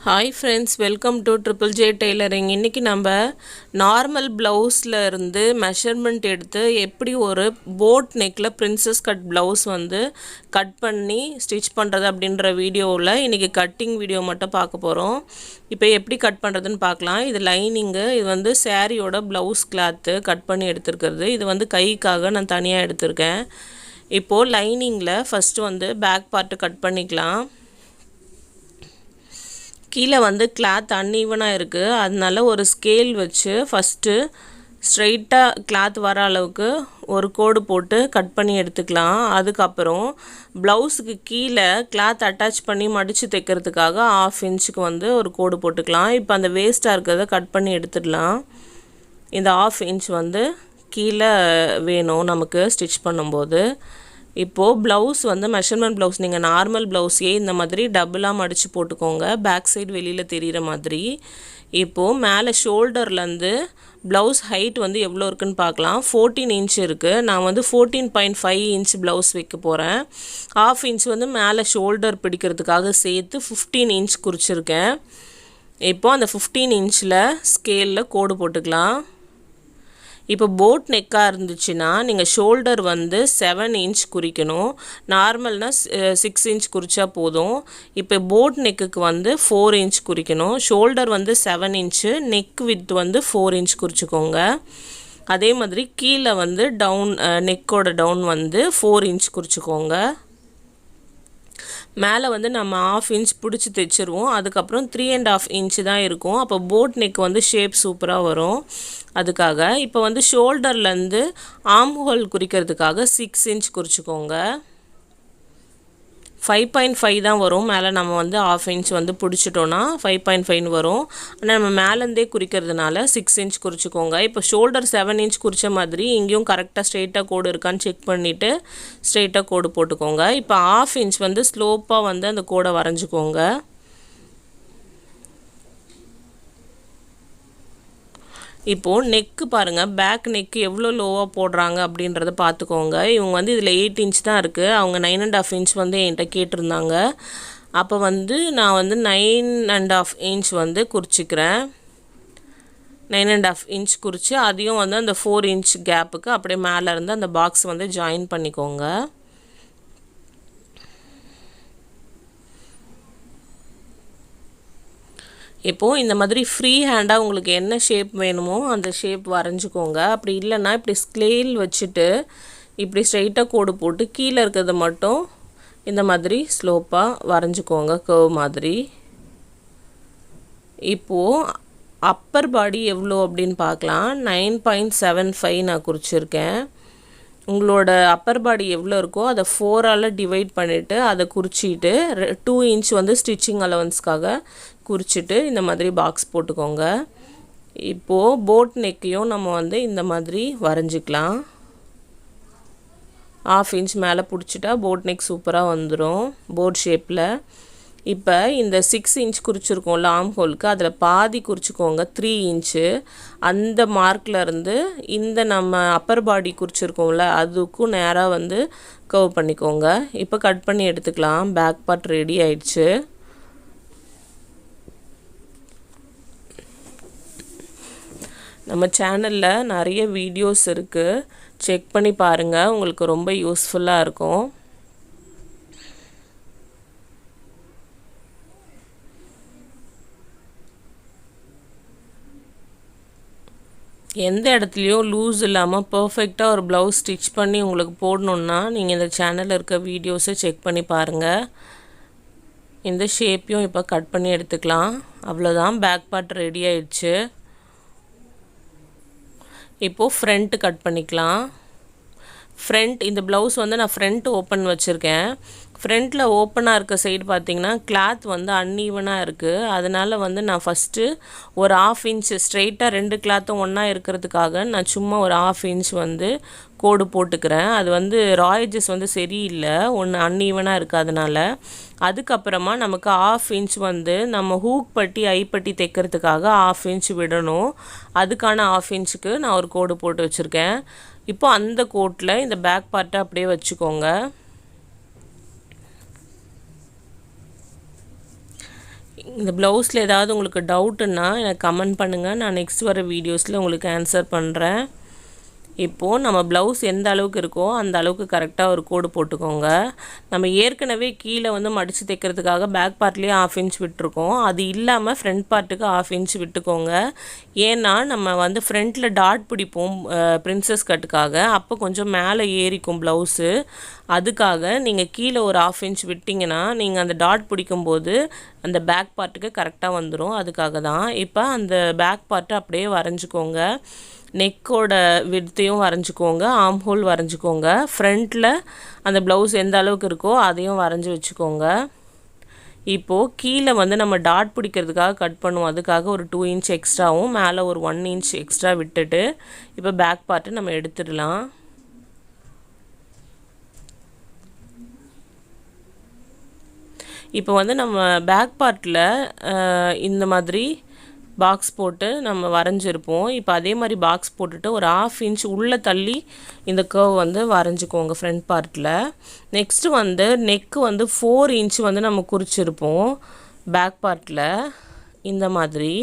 Hi friends, welcome to Triple J Tailoring. இன்னைக்கு நம்ம normal பிளவுஸ்ல இருந்து மெஷர்மெண்ட் எடுத்து எப்படி ஒரு போட் நெக்ல பிரின்சஸ் கட் பிளவுஸ் வந்து கட் பண்ணி ஸ்டிச் பண்றது அப்படிங்கற வீடியோல இன்னைக்கு கட்டிங் வீடியோ மட்டும் பார்க்க போறோம். இப்போ எப்படி கட் பண்றதுன்னு பார்க்கலாம். இது லைனிங், இது வந்து சாரியோட பிளவுஸ் கிளாத் கட் பண்ணி எடுத்துக்கிறது. இது வந்து கைக்காக நான் தனியா எடுத்துர்க்கேன். இப்போ லைனிங்ல ஃபர்ஸ்ட் வந்து பேக் பார்ட் கட் பண்ணிக்கலாம். கீழே வந்து கிளாத் அன்ஈவனாக இருக்குது, அதனால ஒரு ஸ்கேல் வச்சு ஃபஸ்ட்டு ஸ்ட்ரைட்டாக கிளாத் வர அளவுக்கு ஒரு கோடு போட்டு கட் பண்ணி எடுத்துக்கலாம். அதுக்கப்புறம் ப்ளவுஸுக்கு கீழே கிளாத் அட்டாச் பண்ணி மடித்து தைக்கிறதுக்காக 1/2 இன்ச்சுக்கு வந்து ஒரு கோடு போட்டுக்கலாம். இப்போ அந்த வேஸ்ட்டாக இருக்கிறத கட் பண்ணி எடுத்துடலாம். இந்த 1/2 இன்ச் வந்து கீழே வேணும் நமக்கு ஸ்டிச் பண்ணும்போது. இப்போது ப்ளவுஸ் வந்து மெஷர்மெண்ட் ப்ளவுஸ் நீங்கள் நார்மல் ப்ளவுஸையே இந்த மாதிரி டபுளாக மடித்து போட்டுக்கோங்க, பேக் சைடு வெளியில் தெரிகிற மாதிரி. இப்போது மேலே ஷோல்டர்லேருந்து ப்ளவுஸ் ஹைட் வந்து எவ்வளோ இருக்குன்னு பார்க்கலாம். 14 இன்ச் இருக்குது. நான் வந்து 14.5 இன்ச் ப்ளவுஸ் வைக்க போகிறேன். 1/2 இன்ச் வந்து மேலே ஷோல்டர் பிடிக்கிறதுக்காக சேர்த்து 15 இன்ச் குறிச்சிருக்கேன். இப்போது அந்த 15 இன்ச்சில் ஸ்கேலில் கோடு போட்டுக்கலாம். இப்போ போட் நெக்காக இருந்துச்சுன்னா நீங்கள் ஷோல்டர் வந்து 7 இன்ச் குறிக்கணும். நார்மல்னால் 6 இன்ச் குறிச்சா போதும். இப்போ போட் நெக்குக்கு வந்து 4 இன்ச் குறிக்கணும். ஷோல்டர் வந்து 7 இன்ச்சு, நெக் வித் வந்து 4 இன்ச் குறிச்சிக்கோங்க. அதே மாதிரி கீழே வந்து டவுன் நெக்கோட டவுன் வந்து 4 இன்ச் குறிச்சிக்கோங்க. மேலே வந்து நம்ம 1/2 இன்ச் பிடிச்சி தைச்சிருவோம். அதுக்கப்புறம் 3.5 இன்ச் தான் இருக்கும். அப்போ போட் நெக் வந்து ஷேப் சூப்பராக வரும். அதுக்காக இப்போ வந்து ஷோல்டர்லேருந்து ஆர்ம் ஹோல் குறிக்கிறதுக்காக 6 இன்ச் குறிச்சிக்கோங்க. 5.5 தான் வரும். மேலே நம்ம வந்து 1/2 இன்ச் வந்து பிடிச்சிட்டோன்னா 5.5 வரும். ஆனால் நம்ம மேலேருந்தே குறிக்கிறதுனால 6 இன்ச் குறிச்சிக்கோங்க. இப்போ ஷோல்டர் 7 இன்ச் குறித்த மாதிரி இங்கேயும் கரெக்டாக ஸ்ட்ரெயிட்டாக கோடு இருக்கான்னு செக் பண்ணிவிட்டு ஸ்ட்ரெயிட்டாக கோடு போட்டுக்கோங்க. இப்போ 1/2 இன்ச் வந்து ஸ்லோப்பாக வந்து அந்த கோடை வரைஞ்சிக்கோங்க. இப்போது நெக்கு பாருங்கள், பேக் நெக்கு எவ்வளோ லோவாக போடுறாங்க அப்படின்றத பார்த்துக்கோங்க. இவங்க வந்து இதில் 8 இன்ச் தான் இருக்குது. அவங்க 9.5 இன்ச் வந்து என்கிட்ட கேட்டிருந்தாங்க. அப்போ வந்து நான் வந்து 9.5 இன்ச் வந்து குறிச்சிக்கிறேன். 9.5 இன்ச் குறித்து அதையும் வந்து அந்த 4 இன்ச் கேப்புக்கு அப்படியே மேலே இருந்து அந்த பாக்ஸ் வந்து ஜாயின் பண்ணிக்கோங்க. இப்போது இந்த மாதிரி ஃப்ரீ ஹேண்டாக உங்களுக்கு என்ன ஷேப் வேணுமோ அந்த ஷேப் வரைஞ்சிக்கோங்க. அப்படி இல்லைன்னா இப்படி ஸ்கேல் வச்சுட்டு இப்படி ஸ்ட்ரைட்டாக கோடு போட்டு கீழே இருக்கிறத மட்டும் இந்த மாதிரி ஸ்லோப்பாக வரைஞ்சிக்கோங்க, கர்வ் மாதிரி. இப்போது அப்பர் பாடி எவ்வளோ அப்படின்னு பார்க்கலாம். 9.75 நான் குறிச்சிருக்கேன். உங்களோட அப்பர் பாடி எவ்வளோ இருக்கோ அதை 4ஆல் டிவைட் பண்ணிவிட்டு அதை குறிச்சிட்டு 2 இன்ச் வந்து ஸ்டிச்சிங் அலவன்ஸ்க்காக குறிச்சிட்டு இந்த மாதிரி பாக்ஸ் போட்டுக்கோங்க. இப்போது போட் நெக்கையும் நம்ம வந்து இந்த மாதிரி வரைஞ்சிக்கலாம். 1/2 இன்ச் மேலே பிடிச்சிட்டா போட் நெக் சூப்பராக வந்துடும் போட் ஷேப்பில். இப்போ இந்த 6 இன்ச் குறிச்சிருக்கோம்ல ஆர்ம் ஹோலுக்கு, அதில் பாதி குறிச்சிக்கோங்க, 3 இன்ச்சு. அந்த மார்க்லேருந்து இந்த நம்ம அப்பர் பாடி குறிச்சிருக்கோம்ல அதுக்கும் நேராக வந்து கர்வ் பண்ணிக்கோங்க. இப்போ கட் பண்ணி எடுத்துக்கலாம். பேக் பார்ட் ரெடி ஆயிடுச்சு. நம்ம சேனலில் நிறைய வீடியோஸ் இருக்குது, செக் பண்ணி பாருங்கள், உங்களுக்கு ரொம்ப யூஸ்ஃபுல்லாக இருக்கும். எந்த இடத்துலையும் லூஸ் இல்லாமல் பர்ஃபெக்டாக ஒரு ப்ளவுஸ் ஸ்டிச் பண்ணி உங்களுக்கு போடணுன்னா நீங்கள் இந்த சேனலில் இருக்க வீடியோஸை செக் பண்ணி பாருங்கள். இந்த ஷேப்பையும் இப்போ கட் பண்ணி எடுத்துக்கலாம். அவ்வளோதான், பேக் பார்ட் ரெடி ஆயிடுச்சு. இப்போது ஃப்ரண்ட் கட் பண்ணிக்கலாம். ஃப்ரண்ட் இந்த ப்ளவுஸ் வந்து நான் ஃப்ரண்ட் ஓப்பன் வச்சுருக்கேன். ஃப்ரண்ட்டில் ஓப்பனாக இருக்க சைடு பார்த்திங்கன்னா கிளாத் வந்து அன்ஈவனாக இருக்குது. அதனால் வந்து நான் ஃபஸ்ட்டு ஒரு 1/2 இன்ச் ஸ்ட்ரெயிட்டாக 2 கிளாத்தும் ஒன்றா இருக்கிறதுக்காக நான் சும்மா ஒரு 1/2 இன்ச் வந்து கோடு போட்டுக்கிறேன். அது வந்து ராயேஜஸ் வந்து சரியில்லை, ஒன்று அன்ஈவனாக இருக்குது அதனால். அதுக்கப்புறமா நமக்கு 1/2 இன்ச் வந்து நம்ம ஹூக் பட்டி ஐப்பட்டி தைக்கிறதுக்காக 1/2 இன்ச் விடணும். அதுக்கான 1/2 இன்ச்சுக்கு நான் ஒரு கோடு போட்டு வச்சுருக்கேன். இப்போ அந்த கோட்டில் இந்த பேக் பார்ட்டை அப்படியே வச்சுக்கோங்க. இந்த ப்ளவுஸில் ஏதாவது உங்களுக்கு டவுட்டுன்னா எனக்கு கமெண்ட் பண்ணுங்கள். நான் நெக்ஸ்ட் வர வீடியோஸில் உங்களுக்கு ஆன்சர் பண்ணுறேன். இப்போது நம்ம ப்ளவுஸ் எந்த அளவுக்கு இருக்கோ அந்த அளவுக்கு கரெக்டாக ஒரு கோடு போட்டுக்கோங்க. நம்ம ஏற்கனவே கீழே வந்து மடித்து தைக்கிறதுக்காக பேக் பார்ட்லேயே 1/2 இன்ச் விட்டுருக்கோம். அது இல்லாமல் ஃப்ரண்ட் பார்ட்டுக்கு 1/2 இன்ச் விட்டுக்கோங்க. ஏன்னா நம்ம வந்து ஃப்ரண்ட்டில் டாட் பிடிப்போம் பிரின்சஸ் கட்டுக்காக, அப்போ கொஞ்சம் மேலே ஏறிக்கும் ப்ளவுஸு. அதுக்காக நீங்கள் கீழே ஒரு 1/2 இன்ச் விட்டிங்கன்னா நீங்கள் அந்த டாட் பிடிக்கும்போது அந்த பேக் பார்ட்டுக்கு கரெக்டாக வந்துடும். அதுக்காக தான். இப்போ அந்த பேக் பார்ட்டை அப்படியே வரைஞ்சிக்கோங்க. நெக்கோட விட்த்தையும் வரைஞ்சிக்கோங்க, ஆர்ம் ஹோல் வரைஞ்சிக்கோங்க. ஃப்ரண்ட்டில் அந்த ப்ளவுஸ் எந்த அளவுக்கு இருக்கோ அதையும் வரைஞ்சி வச்சுக்கோங்க. இப்போது கீழே வந்து நம்ம டாட் பிடிக்கிறதுக்காக கட் பண்ணுவோம். அதுக்காக ஒரு 2 இன்ச் எக்ஸ்ட்ராவும் மேலே ஒரு 1 இன்ச் எக்ஸ்ட்ரா விட்டுட்டு இப்போ பேக் பார்ட்டு நம்ம எடுத்துடலாம். இப்போ வந்து நம்ம பேக் பார்ட்டில் இந்த மாதிரி பாக்ஸ் போட்டு நம்ம வரைஞ்சிருப்போம். இப்போ அதே மாதிரி பாக்ஸ் போட்டுட்டு ஒரு 1/2 இன்ச் உள்ளே தள்ளி இந்த கர்வ் வந்து வரைஞ்சிக்கோங்க ஃப்ரண்ட் பார்ட்டில். நெக்ஸ்ட்டு வந்து நெக்கு வந்து 4 இன்ச் வந்து நம்ம குறிச்சிருப்போம் பேக் பார்ட்டில். இந்த மாதிரி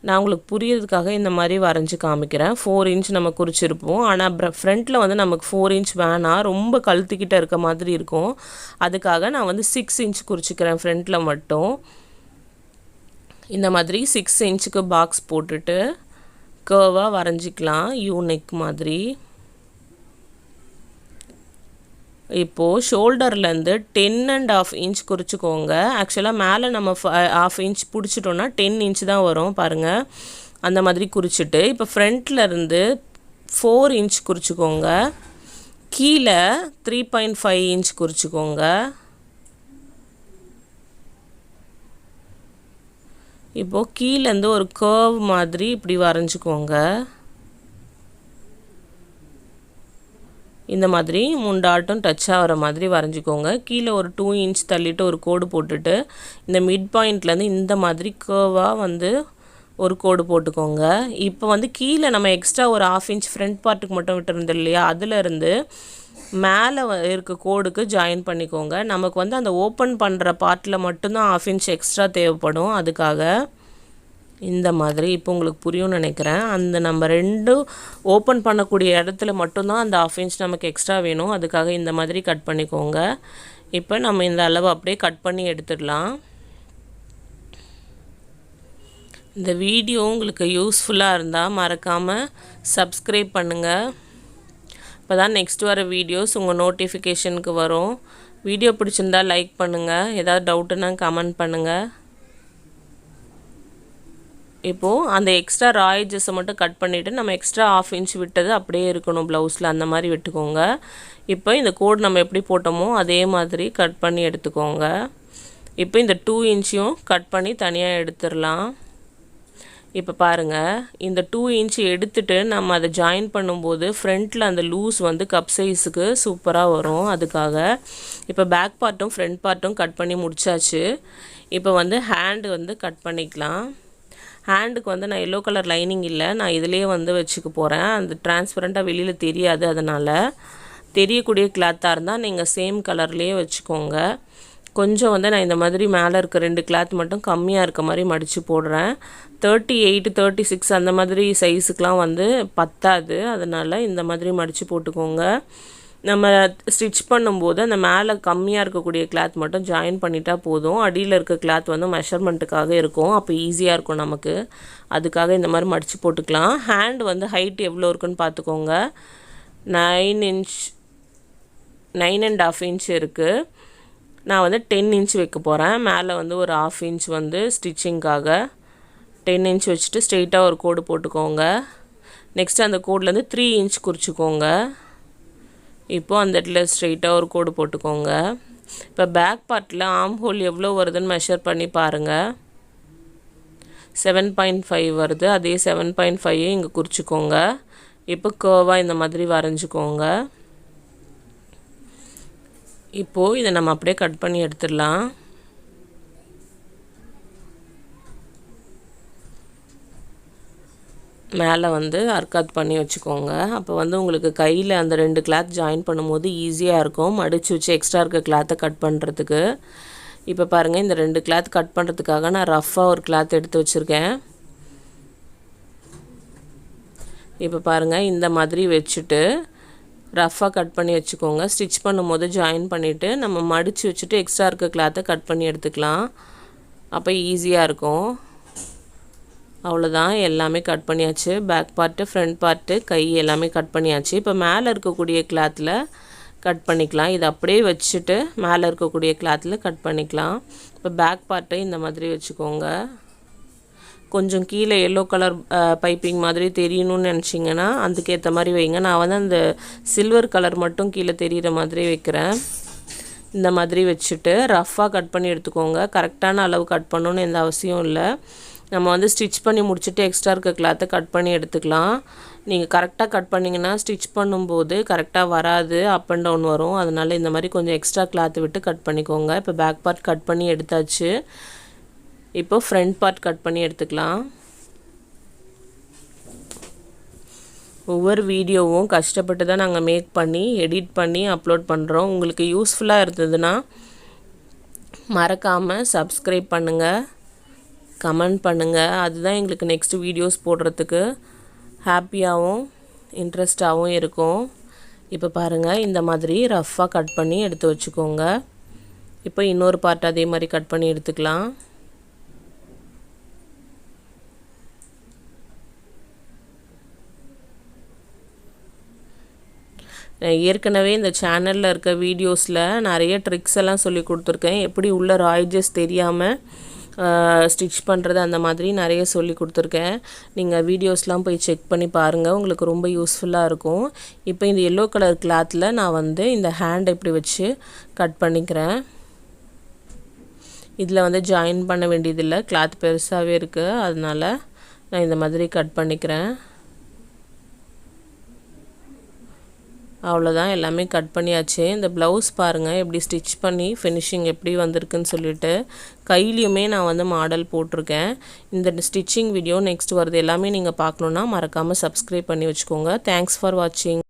நான் உங்களுக்கு புரியறதுக்காக இந்த மாதிரி வரைஞ்சி காமிக்கிறேன். 4 இன்ச் நம்ம குறிச்சிருப்போம். ஆனால் ஃப்ரண்ட்டில் வந்து நமக்கு 4 இன்ச் வேணாம், ரொம்ப கழுத்துக்கிட்ட இருக்க மாதிரி இருக்கும். அதுக்காக நான் வந்து 6 இன்ச் குறிச்சிக்கிறேன் ஃப்ரண்ட்டில் மட்டும். இந்த மாதிரி 6 இன்ச்சுக்கு பாக்ஸ் போட்டுட்டு கர்வாக வரைஞ்சிக்கலாம் யூ நெக் மாதிரி. இப்போது ஷோல்டர்லேருந்து 10.5 இன்ச் குறிச்சிக்கோங்க. ஆக்சுவலாக மேலே நம்ம 1/2 இன்ச் பிடிச்சிட்டோன்னா 10 இன்ச் தான் வரும் பாருங்கள். அந்த மாதிரி குறிச்சிட்டு இப்போ ஃப்ரண்ட்லேருந்து 4 இன்ச் குறிச்சிக்கோங்க. கீழே 3.5 இன்ச் குறிச்சிக்கோங்க. இப்போது கீழேருந்து ஒரு கர்வ் மாதிரி இப்படி வரைஞ்சிக்கோங்க. இந்த மாதிரி 3 டாட்டும் டச் ஆகிற மாதிரி வரைஞ்சிக்கோங்க. கீழே ஒரு 2 இன்ச் தள்ளிட்டு ஒரு கோடு போட்டுட்டு இந்த மிட் பாயிண்ட்லேருந்து இந்த மாதிரி கர்வாக வந்து ஒரு கோடு போட்டுக்கோங்க. இப்போ வந்து கீழே நம்ம எக்ஸ்ட்ரா ஒரு 1/2 இன்ச் ஃப்ரண்ட் பார்ட்டுக்கு மட்டும் விட்டுருந்தோம் இல்லையா, அதிலேருந்து மேலே இருக்க கோடுக்கு ஜாயின் பண்ணிக்கோங்க. நமக்கு வந்து அந்த ஓப்பன் பண்ணுற பார்ட்டில் மட்டும்தான் 1/2 இன்ச் எக்ஸ்ட்ரா தேவைப்படும். அதுக்காக இந்த மாதிரி இப்போ உங்களுக்கு புரியும்னு நினைக்கிறேன். அந்த நம்ம 2 ஓப்பன் பண்ணக்கூடிய இடத்துல மட்டும்தான் அந்த 1/2 இன்ச் நமக்கு எக்ஸ்ட்ரா வேணும். அதுக்காக இந்த மாதிரி கட் பண்ணிக்கோங்க. இப்போ நம்ம இந்த அளவு அப்படியே கட் பண்ணி எடுத்துடலாம். இந்த வீடியோ உங்களுக்கு யூஸ்ஃபுல்லாக இருந்தால் மறக்காமல் சப்ஸ்கிரைப் பண்ணுங்கள். இப்போ தான் நெக்ஸ்ட் வர வீடியோஸ் உங்கள் நோட்டிஃபிகேஷனுக்கு வரும். வீடியோ பிடிச்சிருந்தா லைக் பண்ணுங்கள். ஏதாவது டவுட்டுன்னா கமெண்ட் பண்ணுங்கள். இப்போது அந்த எக்ஸ்ட்ரா ரா எட்ஜஸை மட்டும் கட் பண்ணிவிட்டு நம்ம எக்ஸ்ட்ரா 1/2 இன்ச் விட்டது அப்படியே இருக்கணும் ப்ளவுஸில், அந்த மாதிரி விட்டுக்கோங்க. இப்போ இந்த கோடு நம்ம எப்படி போட்டோமோ அதே மாதிரி கட் பண்ணி எடுத்துக்கோங்க. இப்போ இந்த 2 இன்ச்சையும் கட் பண்ணி தனியாக எடுத்துடலாம். இப்போ பாருங்கள், இந்த 2 இன்ச் எடுத்துகிட்டு நம்ம அதை ஜாயின் பண்ணும்போது ஃப்ரண்ட்டில் அந்த லூஸ் வந்து கப் சைஸுக்கு சூப்பராக வரும். அதுக்காக இப்போ பேக் பார்ட்டும் ஃப்ரண்ட் பார்ட்டும் கட் பண்ணி முடிச்சாச்சு. இப்போ வந்து ஹேண்டு வந்து கட் பண்ணிக்கலாம். ஹேண்டுக்கு வந்து நான் எல்லோ கலர் லைனிங் இல்லை, நான் இதிலே வந்து வச்சுக்க போகிறேன். அந்த டிரான்ஸ்பரண்ட்டாக வெளியில் தெரியாது. அதனால் தெரியக்கூடிய கிளாத்தாக இருந்தால் நீங்கள் சேம் கலர்லேயே வச்சுக்கோங்க. கொஞ்சம் வந்து நான் இந்த மாதிரி மேலே இருக்க 2 கிளாத் மட்டும் கம்மியாக இருக்க மாதிரி மடித்து போடுறேன். 38, 36 அந்த மாதிரி சைஸுக்கெலாம் வந்து பத்தாது. அதனால் இந்த மாதிரி மடித்து போட்டுக்கோங்க. நம்ம ஸ்டிச் பண்ணும்போது அந்த மேலே கம்மியாக இருக்கக்கூடிய கிளாத் மட்டும் ஜாயின் பண்ணிட்டா போதும். அடியில் இருக்க கிளாத் வந்து மெஷர்மெண்ட்டுக்காக இருக்கும், அப்போ ஈஸியாக இருக்கும் நமக்கு. அதுக்காக இந்த மாதிரி மடித்து போட்டுக்கலாம். ஹேண்ட் வந்து ஹைட் எவ்வளோ இருக்குன்னு பார்த்துக்கோங்க. 9 இன்ச் 9.5 இன்ச் இருக்குது. நான் வந்து 10 இன்ச் வைக்க போகிறேன். மேலே வந்து ஒரு 1/2 இன்ச் வந்து ஸ்டிச்சிங்காக 10 இன்ச் வச்சுட்டு ஸ்ட்ரெயிட்டாக ஒரு கோடு போட்டுக்கோங்க. நெக்ஸ்ட்டு அந்த கோட்லேருந்து 3 இன்ச் குறிச்சிக்கோங்க. இப்போது அந்த இடத்துல ஸ்ட்ரெயிட்டாக ஒரு கோடு போட்டுக்கோங்க. இப்போ பேக் பார்ட்டில் ஆர்ம் ஹோல் எவ்வளோ வருதுன்னு மெஷர் பண்ணி பாருங்கள். 7.5 வருது. அதே 7.5 இங்கே குறிச்சிக்கோங்க. இப்போ கர்வாக இந்த மாதிரி வரைஞ்சிக்கோங்க. இப்போது இதை நம்ம அப்படியே கட் பண்ணி எடுத்துடலாம். மேலே வந்து அர்க்காத் பண்ணி வச்சுக்கோங்க. அப்போ வந்து உங்களுக்கு கையில் அந்த 2 கிளாத் ஜாயின் பண்ணும்போது ஈஸியாக இருக்கும், மடித்து வச்சு எக்ஸ்ட்ரா இருக்க கிளாத்தை கட் பண்ணுறதுக்கு. இப்போ பாருங்கள், இந்த 2 கிளாத் கட் பண்ணுறதுக்காக நான் ரஃப்பாக ஒரு கிளாத் எடுத்து வச்சுருக்கேன். இப்போ பாருங்கள், இந்த மாதிரி வச்சுட்டு ரஃப்பாக கட் பண்ணி வச்சுக்கோங்க. ஸ்டிச் பண்ணும்போது ஜாயின் பண்ணிவிட்டு நம்ம மடித்து வச்சுட்டு எக்ஸ்ட்ரா இருக்க கிளாத்தை கட் பண்ணி எடுத்துக்கலாம். அப்போ ஈஸியாக இருக்கும். அவ்வளோதான், எல்லாமே கட் பண்ணியாச்சு. பேக் பார்ட்டு, ஃப்ரண்ட் பார்ட்டு, கை எல்லாமே கட் பண்ணியாச்சு. இப்போ மேலே இருக்கக்கூடிய கிளாத்தில் கட் பண்ணிக்கலாம். இதை அப்படியே வச்சுட்டு மேலே இருக்கக்கூடிய கிளாத்தில் கட் பண்ணிக்கலாம். இப்போ பேக் பார்ட்டை இந்த மாதிரி வச்சுக்கோங்க. கொஞ்சம் கீழே எல்லோ கலர் பைப்பிங் மாதிரி தெரியணும்னு நினச்சிங்கன்னா அதுக்கேற்ற மாதிரி வைங்க. நான் வந்து அந்த சில்வர் கலர் மட்டும் கீழே தெரிகிற மாதிரி வைக்கிறேன். இந்த மாதிரி வச்சுட்டு ரஃப்பாக கட் பண்ணி எடுத்துக்கோங்க. கரெக்டான அளவு கட் பண்ணணுன்னு எந்த அவசியம் இல்லை. நம்ம வந்து ஸ்டிச் பண்ணி முடிச்சுட்டு எக்ஸ்ட்ரா இருக்க கிளாத்தை கட் பண்ணி எடுத்துக்கலாம். நீங்கள் கரெக்டாக கட் பண்ணிங்கன்னா ஸ்டிச் பண்ணும்போது கரெக்டாக வராது, அப் அண்ட் டவுன் வரும். அதனால் இந்த மாதிரி கொஞ்சம் எக்ஸ்ட்ரா கிளாத்தை விட்டு கட் பண்ணிக்கோங்க. இப்போ பேக் பார்ட் கட் பண்ணி எடுத்தாச்சு. இப்போ ஃப்ரண்ட் பார்ட் கட் பண்ணி எடுத்துக்கலாம். ஒவ்வொரு வீடியோவும் கஷ்டப்பட்டு தான் நாங்கள் மேக் பண்ணி எடிட் பண்ணி அப்லோட் பண்ணுறோம். உங்களுக்கு யூஸ்ஃபுல்லாக இருந்ததுன்னா மறக்காமல் சப்ஸ்கிரைப் பண்ணுங்கள், கமெண்ட் பண்ணுங்கள். அதுதான் எங்களுக்கு நெக்ஸ்ட் வீடியோஸ் போடுறதுக்கு ஹாப்பியாகவும் இன்ட்ரெஸ்டாகவும் இருக்கும். இப்போ பாருங்கள், இந்த மாதிரி ரஃப்பாக கட் பண்ணி எடுத்து வச்சுக்கோங்க. இப்போ இன்னொரு பார்ட் அதே மாதிரி கட் பண்ணி எடுத்துக்கலாம். ஏற்கனவே இந்த சேனலில் இருக்க வீடியோஸில் நிறைய ட்ரிக்ஸ் எல்லாம் சொல்லி கொடுத்துருக்கேன். எப்படி உள்ள ராய்ஜஸ் தெரியாமல் ஸ்டிச் பண்ணுறது அந்த மாதிரி நிறைய சொல்லி கொடுத்துருக்கேன். நீங்கள் வீடியோஸ்லாம் போய் செக் பண்ணி பாருங்கள், உங்களுக்கு ரொம்ப யூஸ்ஃபுல்லாக இருக்கும். இப்போ இந்த எல்லோ கலர் கிளாத்தில் நான் வந்து இந்த ஹேண்ட் இப்படி வச்சு கட் பண்ணிக்கிறேன். இதில் வந்து ஜாயின் பண்ண வேண்டியதில்லை, கிளாத் பெருசாகவே இருக்குது. அதனால் நான் இந்த மாதிரி கட் பண்ணிக்கிறேன். அவ்வளோதான், எல்லாமே கட் பண்ணியாச்சு. இந்த ப்ளவுஸ் பாருங்கள் எப்படி ஸ்டிச் பண்ணி ஃபினிஷிங் எப்படி வந்திருக்குன்னு சொல்லிட்டு. கையிலையுமே நான் வந்து மாடல் போட்டிருக்கேன். இந்த ஸ்டிச்சிங் வீடியோ நெக்ஸ்ட் வருது எல்லாமே நீங்கள் பார்க்கணுன்னா மறக்காமல் சப்ஸ்கிரைப் பண்ணி வச்சுக்கோங்க. தேங்க்ஸ் ஃபார் வாட்சிங்.